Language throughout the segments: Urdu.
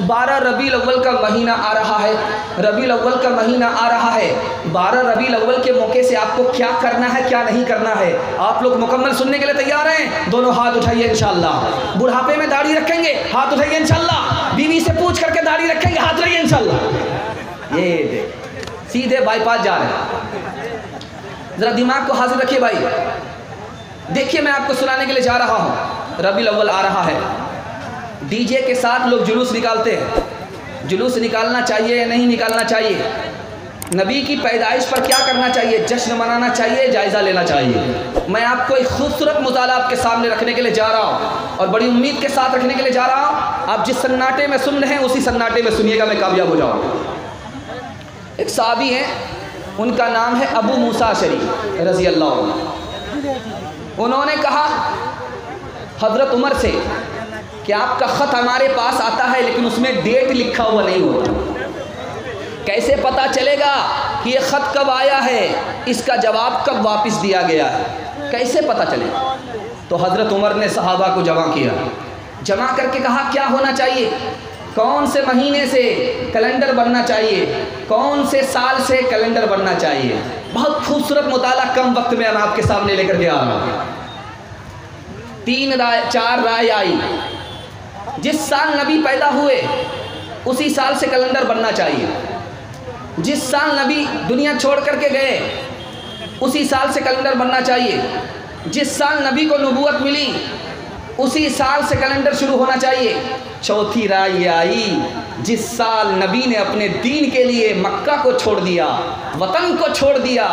12 ربیع الاول کا مہینہ آ رہا ہے، ربیع الاول کا مہینہ آ رہا ہے۔ 12 ربیع الاول کے موقع سے آپ کو کیا کرنا ہے کیا نہیں کرنا ہے، آپ لوگ مکمل سننے کے لیے تیار ہیں؟ دونوں ہاتھ اٹھائیے انشاءاللہ۔ بڑھاپے میں داڑھی رکھیں گے، ہاتھ اٹھائیے انشاءاللہ۔ بیوی سے پوچھ کر کے داڑھی رکھیں گے، ہاتھ اٹھائیے انشاءاللہ۔ یہ دیکھ سیدھے بائی پاس جا رہے ہیں۔ ذرا دماغ کو حاضر رکھیے بھائی، دیکھیے میں آپ کو سنانے کے لیے جا رہا ہوں۔ ربیع الاول آ رہا ہے، ڈی جے کے ساتھ لوگ جلوس نکالتے ہیں۔ جلوس نکالنا چاہیے یا نہیں نکالنا چاہیے؟ نبی کی پیدائش پر کیا کرنا چاہیے؟ جشن منانا چاہیے، جائزہ لینا چاہیے۔ میں آپ کو ایک خوبصورت مطالعہ آپ کے سامنے رکھنے کے لیے جا رہا ہوں اور بڑی امید کے ساتھ رکھنے کے لیے جا رہا ہوں۔ آپ جس سناٹے میں سن رہے ہیں اسی سناٹے میں سنیے گا، میں کامیاب ہو جاؤں۔ ایک صحابی ہیں، ان کا نام ہے ابو موسیٰ اشعری رضی اللہ عنہ۔ انہوں نے کہا حضرت عمر سے کہ آپ کا خط ہمارے پاس آتا ہے لیکن اس میں ڈیٹ لکھا ہوا نہیں ہوتا، کیسے پتا چلے گا کہ یہ خط کب آیا ہے، اس کا جواب کب واپس دیا گیا ہے، کیسے پتا چلے گا؟ تو حضرت عمر نے صحابہ کو جمع کیا، جمع کر کے کہا کیا ہونا چاہیے، کون سے مہینے سے کیلنڈر بننا چاہیے، کون سے سال سے کیلنڈر بننا چاہیے۔ بہت خوبصورت مطالعہ کم وقت میں ہم آپ کے سامنے لے کر کے آ رہا ہوں۔ 4 رائے آئی، جس سال نبی پیدا ہوئے اسی سال سے کیلنڈر بننا چاہیے، جس سال نبی دنیا چھوڑ کر کے گئے اسی سال سے کیلنڈر بننا چاہیے، جس سال نبی کو نبوت ملی اسی سال سے کیلنڈر شروع ہونا چاہیے۔ چوتھی رائے یہ آئی، جس سال نبی نے اپنے دین کے لیے مکہ کو چھوڑ دیا، وطن کو چھوڑ دیا،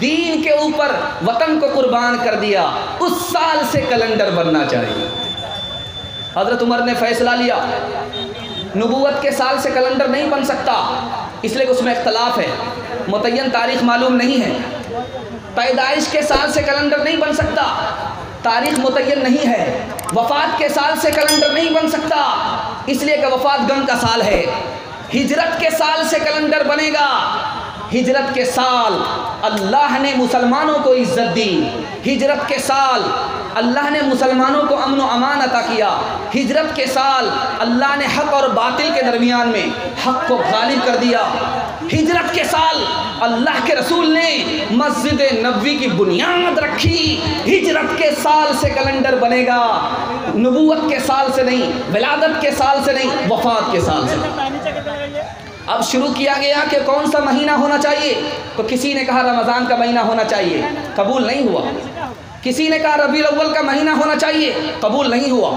دین کے اوپر وطن کو قربان کر دیا، اس سال سے کیلنڈر بننا چاہیے۔ حضرت عمر نے فیصلہ لیا نبوت کے سال سے کیلنڈر نہیں بن سکتا، اس لیے کہ اس میں اختلاف ہے، متعین تاریخ معلوم نہیں ہے۔ پیدائش کے سال سے کیلنڈر نہیں بن سکتا، تاریخ متعین نہیں ہے۔ وفات کے سال سے کیلنڈر نہیں بن سکتا، اس لیے کہ وفات غم کا سال ہے۔ ہجرت کے سال سے کیلنڈر بنے گا، ہجرت کے سال اللہ نے مسلمانوں کو عزت دی، ہجرت کے سال اللہ نے مسلمانوں کو امن و امان عطا کیا، ہجرت کے سال اللہ نے حق اور باطل کے درمیان میں حق کو غالب کر دیا، ہجرت کے سال اللہ کے رسول نے مسجد نبوی کی بنیاد رکھی، ہجرت کے سال سے کیلنڈر بنے گا، نبوت کے سال سے نہیں، ولادت کے سال سے نہیں، وفات کے سال سے۔ اب شروع کیا گیا کہ کون سا مہینہ ہونا چاہیے، تو کسی نے کہا رمضان کا مہینہ ہونا چاہیے، قبول نہیں ہوا۔ کسی نے کہا ربیع الاول کا مہینہ ہونا چاہیے، قبول نہیں ہوا۔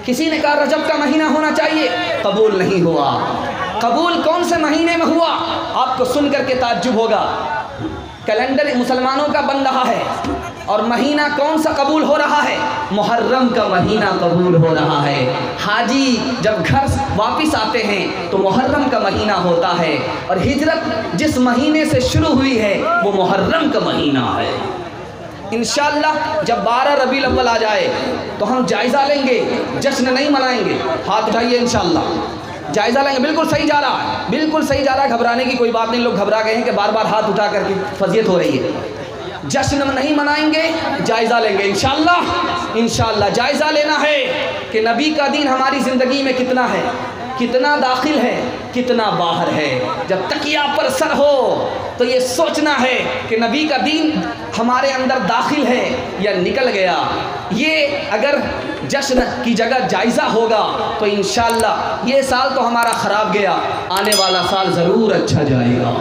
کسی نے کہا رجب کا مہینہ ہونا چاہیے، قبول نہیں ہوا۔ قبول کون سے مہینے میں ہوا؟ آپ کو سن کر کے تعجب ہوگا، کیلنڈر مسلمانوں کا بن رہا ہے اور مہینہ کون سا قبول ہو رہا ہے؟ محرم کا مہینہ قبول ہو رہا ہے۔ حاجی جب گھر واپس آتے ہیں تو محرم کا مہینہ ہوتا ہے، اور ہجرت جس مہینے سے شروع ہوئی ہے وہ محرم کا مہینہ ہے۔ انشاءاللہ جب 12 ربیع الاول آ جائے تو ہم جائزہ لیں گے، جشن نہیں منائیں گے۔ ہاتھ اٹھائیے انشاءاللہ، جائزہ لیں گے۔ بالکل صحیح جا رہا ہے، بالکل صحیح جا رہا ہے، گھبرانے کی کوئی بات نہیں۔ لوگ گھبرا گئے ہیں کہ بار بار ہاتھ اٹھا کر کے فضیلت ہو رہی ہے۔ جشن نہیں منائیں گے، جائزہ لیں گے انشاءاللہ۔ انشاءاللہ جائزہ لینا ہے کہ نبی کا دین ہماری زندگی میں کتنا ہے، کتنا داخل ہے، کتنا باہر ہے۔ جب تکیہ پر سر ہو تو یہ سوچنا ہے کہ نبی کا دین ہمارے اندر داخل ہے یا نکل گیا۔ یہ اگر جشن کی جگہ جائزہ ہوگا تو انشاءاللہ یہ سال تو ہمارا خراب گیا، آنے والا سال ضرور اچھا جائے گا۔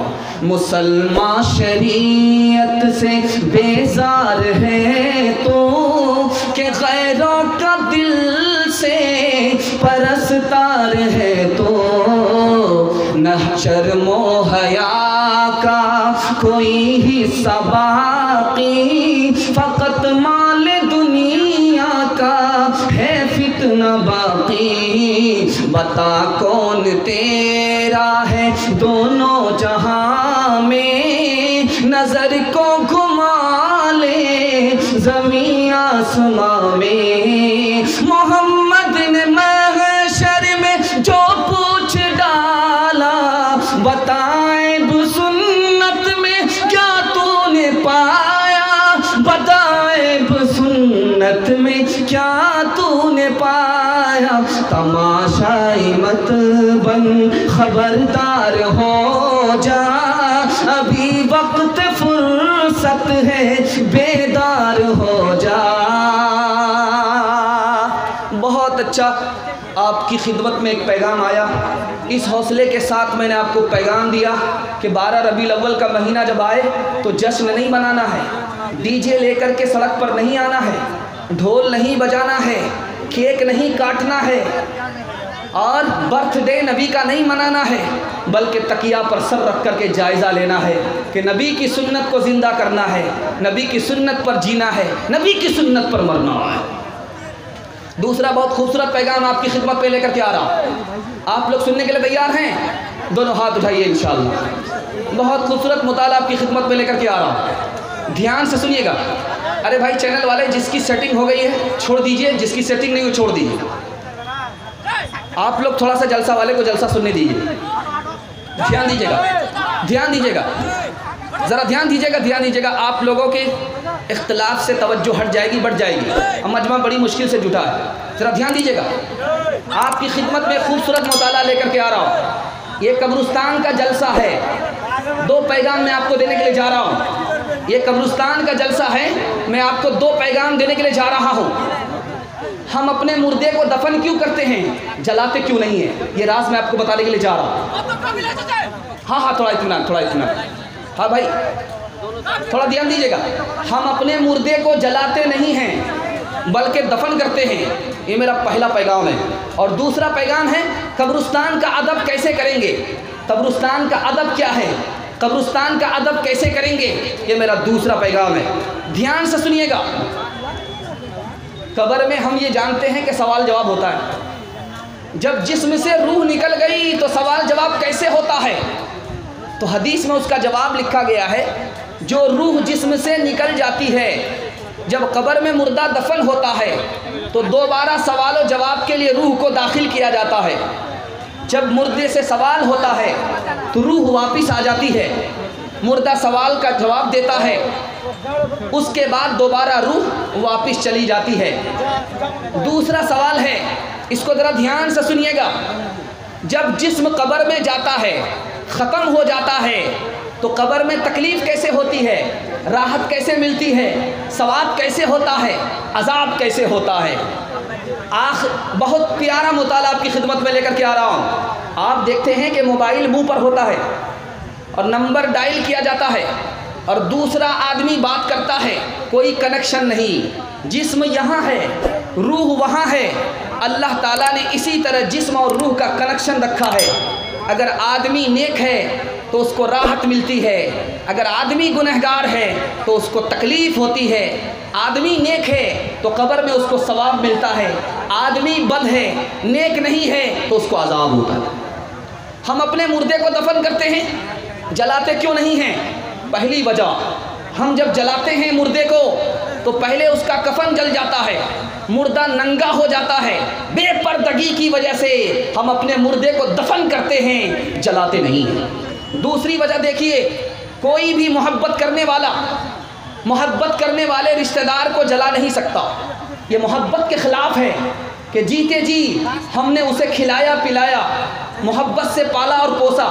مسلمان شریعت سے بیزار ہے تو کہ غیروں کا دل سے پرستار ہے تو، نہ شرم و حیا کا کوئی حصہ باقی، فقط مال دنیا کا ہے فتنہ باقی۔ بتا کون تیرا ہے دونوں جہاں میں، نظر کو گھما لے زمین آسماں میں۔ محمد نے محشر میں جو پوچھ ڈالا، بتائیں سنت میں کیا تو نے پایا، بتائیں سنت میں کیا تو نے پایا۔ تماشائی مت خبردار ہو جا، ابھی وقت فرصت ہے، بیدار ہو جا۔ بہت اچھا، آپ کی خدمت میں ایک پیغام آیا، اس حوصلے کے ساتھ میں نے آپ کو پیغام دیا کہ 12 ربیع الاول کا مہینہ جب آئے تو جشن نہیں منانا ہے، ڈی جے لے کر کے سڑک پر نہیں آنا ہے، ڈھول نہیں بجانا ہے، کیک نہیں کاٹنا ہے، اور برتھ ڈے نبی کا نہیں منانا ہے، بلکہ تکیہ پر سر رکھ کر کے جائزہ لینا ہے کہ نبی کی سنت کو زندہ کرنا ہے، نبی کی سنت پر جینا ہے، نبی کی سنت پر مرنا ہے۔ دوسرا بہت خوبصورت پیغام آپ کی خدمت پہ لے کر کے آ رہا ہوں، آپ لوگ سننے کے لیے تیار ہیں؟ دونوں ہاتھ اٹھائیے انشاءاللہ۔ بہت خوبصورت مطالعہ آپ کی خدمت پہ لے کر کے آ رہا ہوں، دھیان سے سنیے گا۔ ارے بھائی چینل والے، جس کی سیٹنگ ہو گئی ہے چھوڑ دیجئے، جس کی سیٹنگ نہیں ہو چھوڑ دیجئے۔ آپ لوگ تھوڑا سا جلسہ والے کو جلسہ سننے دیجئے، دھیان دیجئے گا، دھیان دیجئے گا، ذرا دھیان دیجئے گا، دھیان دیجئے گا۔ آپ لوگوں کے اختلاف سے توجہ ہٹ جائے گی، بڑھ جائے گی، مجمع بڑی مشکل سے جٹا ہے، ذرا دھیان دیجئے گا۔ آپ کی خدمت میں خوبصورت مطالعہ لے کر کے آ رہا ہوں، یہ قبرستان کا جلسہ ہے، 2 پیغام میں آپ کو دینے کے لیے جا رہا ہوں، یہ قبرستان کا جلسہ ہے، میں آپ کو 2 پیغام دینے کے لیے جا رہا ہوں۔ ہم اپنے مردے کو دفن کیوں کرتے ہیں، جلاتے کیوں نہیں ہیں، یہ راز میں آپ کو بتانے کے لیے جا رہا ہوں۔ ہاں تھوڑا اطمینان، تھوڑا اطمینان، ہاں بھائی تھوڑا دھیان دیجئے گا۔ ہم اپنے مردے کو جلاتے نہیں ہیں بلکہ دفن کرتے ہیں، یہ میرا پہلا پیغام ہے۔ اور دوسرا پیغام ہے قبرستان کا ادب کیسے کریں گے، قبرستان کا ادب کیا ہے، قبرستان کا ادب کیسے کریں گے، یہ میرا دوسرا پیغام ہے۔ دھیان سے سنیے گا۔ قبر میں ہم یہ جانتے ہیں کہ سوال جواب ہوتا ہے، جب جسم سے روح نکل گئی تو سوال جواب کیسے ہوتا ہے، تو حدیث میں اس کا جواب لکھا گیا ہے، جو روح جسم سے نکل جاتی ہے، جب قبر میں مردہ دفن ہوتا ہے تو دوبارہ سوال و جواب کے لیے روح کو داخل کیا جاتا ہے۔ جب مردے سے سوال ہوتا ہے تو روح واپس آ جاتی ہے، مردہ سوال کا جواب دیتا ہے، اس کے بعد دوبارہ روح واپس چلی جاتی ہے۔ دوسرا سوال ہے، اس کو ذرا دھیان سے سنیے گا، جب جسم قبر میں جاتا ہے، ختم ہو جاتا ہے، تو قبر میں تکلیف کیسے ہوتی ہے، راحت کیسے ملتی ہے، ثواب کیسے ہوتا ہے، عذاب کیسے ہوتا ہے۔ بہت پیارا مطالعہ آپ کی خدمت میں لے کر کے آ رہا ہوں۔ آپ دیکھتے ہیں کہ موبائل منہ پر ہوتا ہے اور نمبر ڈائل کیا جاتا ہے اور دوسرا آدمی بات کرتا ہے، کوئی کنیکشن نہیں، جسم یہاں ہے، روح وہاں ہے۔ اللہ تعالیٰ نے اسی طرح جسم اور روح کا کنیکشن رکھا ہے۔ اگر آدمی نیک ہے تو اس کو راحت ملتی ہے، اگر آدمی گنہگار ہے تو اس کو تکلیف ہوتی ہے۔ آدمی نیک ہے تو قبر میں اس کو ثواب ملتا ہے، آدمی بد ہے، نیک نہیں ہے تو اس کو عذاب ہوتا ہے۔ ہم اپنے مردے کو دفن کرتے ہیں، جلاتے کیوں نہیں ہیں؟ پہلی وجہ، ہم جب جلاتے ہیں مردے کو تو پہلے اس کا کفن جل جاتا ہے، مردہ ننگا ہو جاتا ہے، بے پردگی کی وجہ سے ہم اپنے مردے کو دفن کرتے ہیں، جلاتے نہیں ہیں۔ دوسری وجہ دیکھیے، کوئی بھی محبت کرنے والے رشتہ دار کو جلا نہیں سکتا، یہ محبت کے خلاف ہے کہ جیتے جی ہم نے اسے کھلایا پلایا، محبت سے پالا اور پوسا،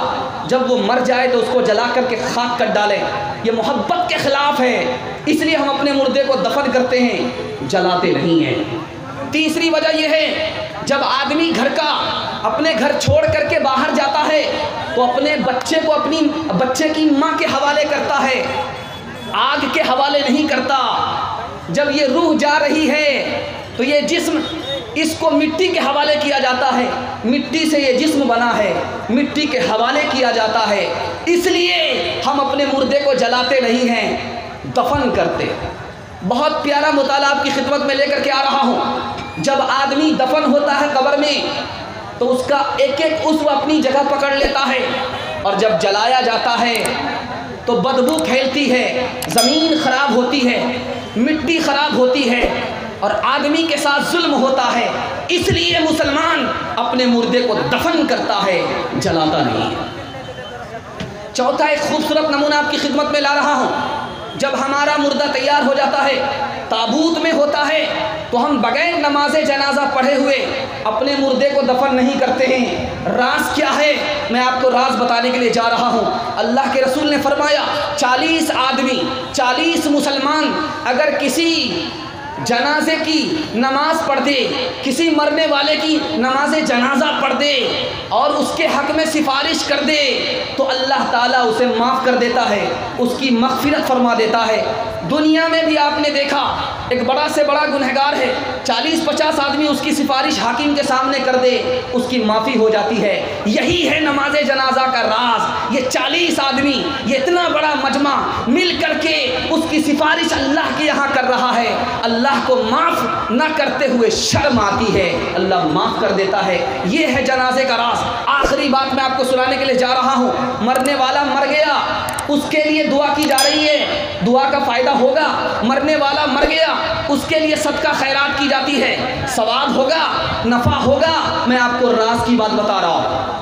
جب وہ مر جائے تو اس کو جلا کر کے خاک کر ڈالیں، یہ محبت کے خلاف ہے، اس لیے ہم اپنے مردے کو دفن کرتے ہیں، جلاتے نہیں ہیں۔ تیسری وجہ یہ ہے، جب آدمی اپنے گھر چھوڑ کر کے باہر جاتا ہے تو اپنے بچے کو اپنی بچے کی ماں کے حوالے کرتا ہے، آگ کے حوالے نہیں کرتا۔ جب یہ روح جا رہی ہے تو یہ جسم، اس کو مٹی کے حوالے کیا جاتا ہے، مٹی سے یہ جسم بنا ہے، مٹی کے حوالے کیا جاتا ہے، اس لیے ہم اپنے مردے کو جلاتے نہیں ہیں، دفن کرتے۔ بہت پیارا مطالعہ آپ کی خدمت میں لے کر کے آ رہا ہوں۔ جب آدمی دفن ہوتا ہے قبر میں تو اس کا ایک ایک عضو اپنی جگہ پکڑ لیتا ہے، اور جب جلایا جاتا ہے تو بدبو پھیلتی ہے، زمین خراب ہوتی ہے، مٹی خراب ہوتی ہے، اور آدمی کے ساتھ ظلم ہوتا ہے، اس لیے مسلمان اپنے مردے کو دفن کرتا ہے، جلاتا نہیں ہے۔ چوتھا ایک خوبصورت نمونہ آپ کی خدمت میں لا رہا ہوں۔ جب ہمارا مردہ تیار ہو جاتا ہے، تابوت میں ہوتا ہے، تو ہم بغیر نماز جنازہ پڑھے ہوئے اپنے مردے کو دفن نہیں کرتے ہیں۔ راز کیا ہے؟ میں آپ کو راز بتانے کے لیے جا رہا ہوں۔ اللہ کے رسول نے فرمایا 40 آدمی، 40 مسلمان اگر کسی جنازے کی نماز پڑھ دے، کسی مرنے والے کی نماز جنازہ پڑھ دے اور اس کے حق میں سفارش کر دے تو اللہ تعالیٰ اسے معاف کر دیتا ہے، اس کی مغفرت فرما دیتا ہے۔ دنیا میں بھی آپ نے دیکھا ایک بڑا سے بڑا گنہگار ہے، 40-50 آدمی اس کی سفارش حاکم کے سامنے کر دے، اس کی معافی ہو جاتی ہے۔ یہی ہے نماز جنازہ کا راز۔ یہ 40 آدمی، یہ اتنا بڑا مجمع مل کر کے اس کی سفارش اللہ کے یہاں کر رہا ہے، اللہ کو معاف نہ کرتے ہوئے شرم آتی ہے، اللہ معاف کر دیتا ہے۔ یہ ہے جنازے کا راز۔ آخری بات میں آپ کو سنانے کے لیے جا رہا ہوں۔ مرنے والا مر گیا، اس کے لیے دعا کی جا رہی ہے، دعا کا فائدہ ہوگا۔ مرنے والا مر گیا، اس کے لیے صدقہ خیرات کی جاتی ہے، ثواب ہوگا، نفع ہوگا۔ میں آپ کو راز کی بات بتا رہا ہوں۔